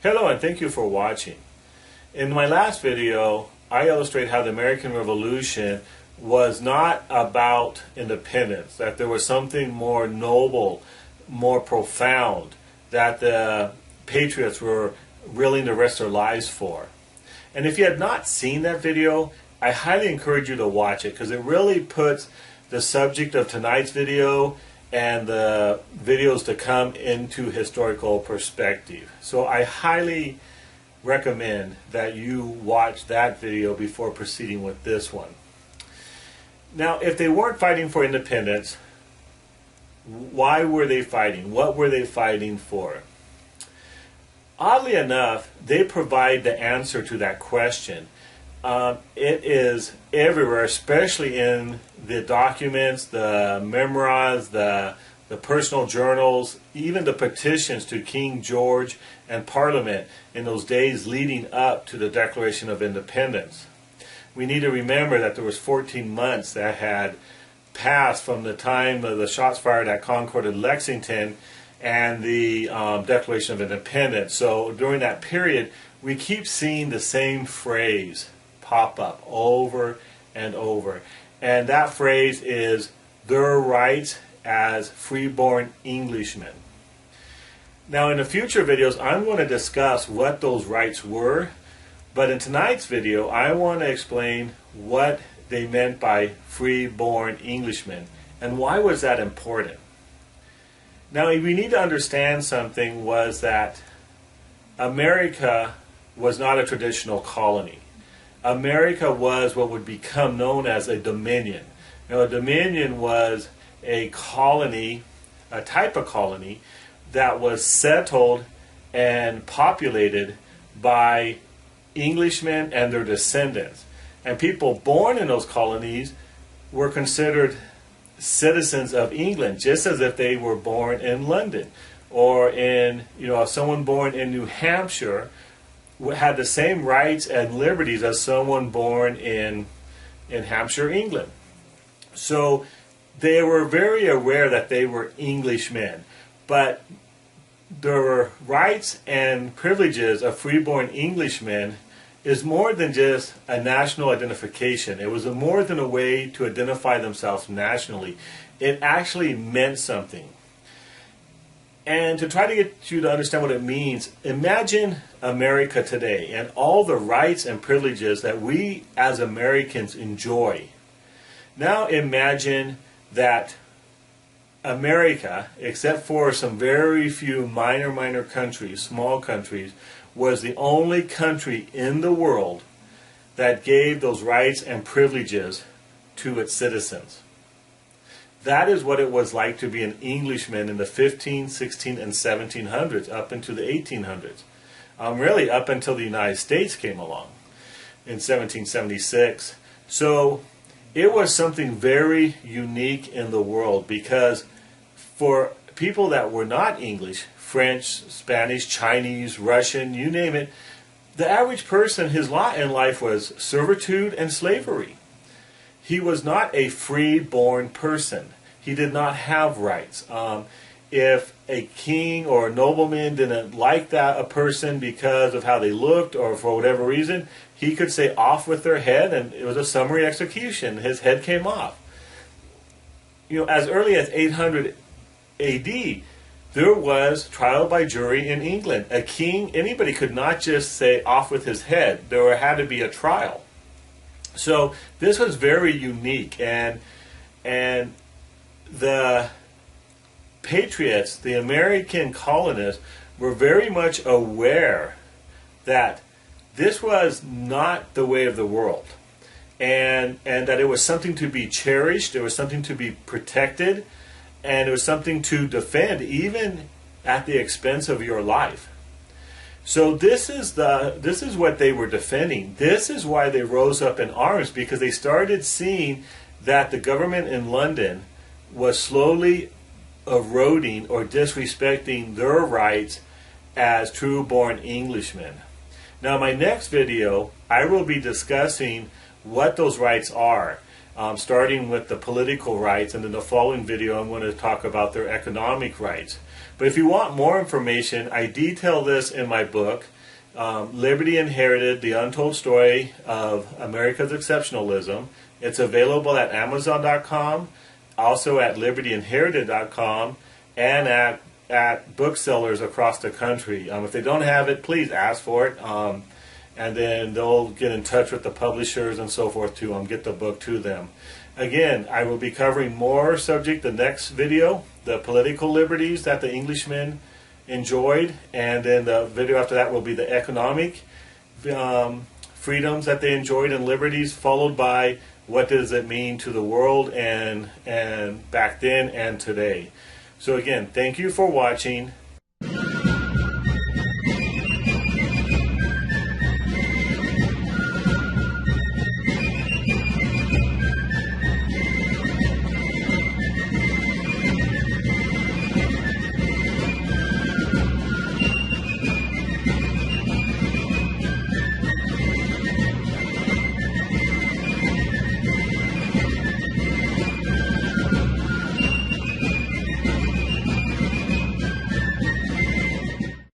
Hello and thank you for watching. In my last video, I illustrate how the American Revolution was not about independence, that there was something more noble, more profound, that the patriots were willing to risk their lives for. And if you had not seen that video, I highly encourage you to watch it because it really puts the subject of tonight's video and the videos to come into historical perspective. So I highly recommend that you watch that video before proceeding with this one. Now, if they weren't fighting for independence, why were they fighting? What were they fighting for? Oddly enough, they provide the answer to that question. It is everywhere, especially in the documents, the memoirs, the personal journals, even the petitions to King George and Parliament in those days leading up to the Declaration of Independence. We need to remember that there was 14 months that had passed from the time of the shots fired at Concord and Lexington and the Declaration of Independence. So during that period, we keep seeing the same phrase pop up over and over. And that phrase is their rights as freeborn Englishmen. Now in the future videos, I'm going to discuss what those rights were. But in tonight's video, I want to explain what they meant by freeborn Englishmen and why was that important. Now we need to understand something was that America was not a traditional colony. America was what would become known as a dominion. Now a dominion was a colony, a type of colony that was settled and populated by Englishmen and their descendants. And people born in those colonies were considered citizens of England, just as if they were born in London or in, someone born in New Hampshire had the same rights and liberties as someone born in Hampshire, England. So they were very aware that they were Englishmen, but the rights and privileges of freeborn Englishmen is more than just a national identification. It was more than a way to identify themselves nationally. It actually meant something. And to try to get you to understand what it means, imagine America today and all the rights and privileges that we as Americans enjoy. Now imagine that America, except for some very few minor countries, small countries, was the only country in the world that gave those rights and privileges to its citizens. That is what it was like to be an Englishman in the 15, 16, and 1700s up into the 1800s. Really up until the United States came along in 1776. So it was something very unique in the world because for people that were not English, French, Spanish, Chinese, Russian, you name it, the average person, his lot in life was servitude and slavery. He was not a free-born person. He did not have rights. If a king or a nobleman didn't like a person because of how they looked or for whatever reason, he could say off with their head, and it was a summary execution. His head came off. As early as 800 AD, there was trial by jury in England. A king, anybody could not just say off with his head. There had to be a trial. So this was very unique, and the patriots, the American colonists, were very much aware that this was not the way of the world, and that it was something to be cherished, it was something to be protected, and it was something to defend, even at the expense of your life. So this is what they were defending. This is why they rose up in arms, because they started seeing that the government in London was slowly eroding or disrespecting their rights as true-born Englishmen. Now in my next video, I will be discussing what those rights are. starting with the political rights, and in the following video I'm going to talk about their economic rights. But if you want more information, I detail this in my book, Liberty Inherited, The Untold Story of America's Exceptionalism. It's available at Amazon.com, also at LibertyInherited.com, and at booksellers across the country. If they don't have it, please ask for it, and then they'll get in touch with the publishers and so forth to get the book to them. Again, I will be covering more subject the next video, the political liberties that the Englishmen enjoyed, and then the video after that will be the economic freedoms that they enjoyed and liberties, followed by what does it mean to the world and back then and today. So again, thank you for watching.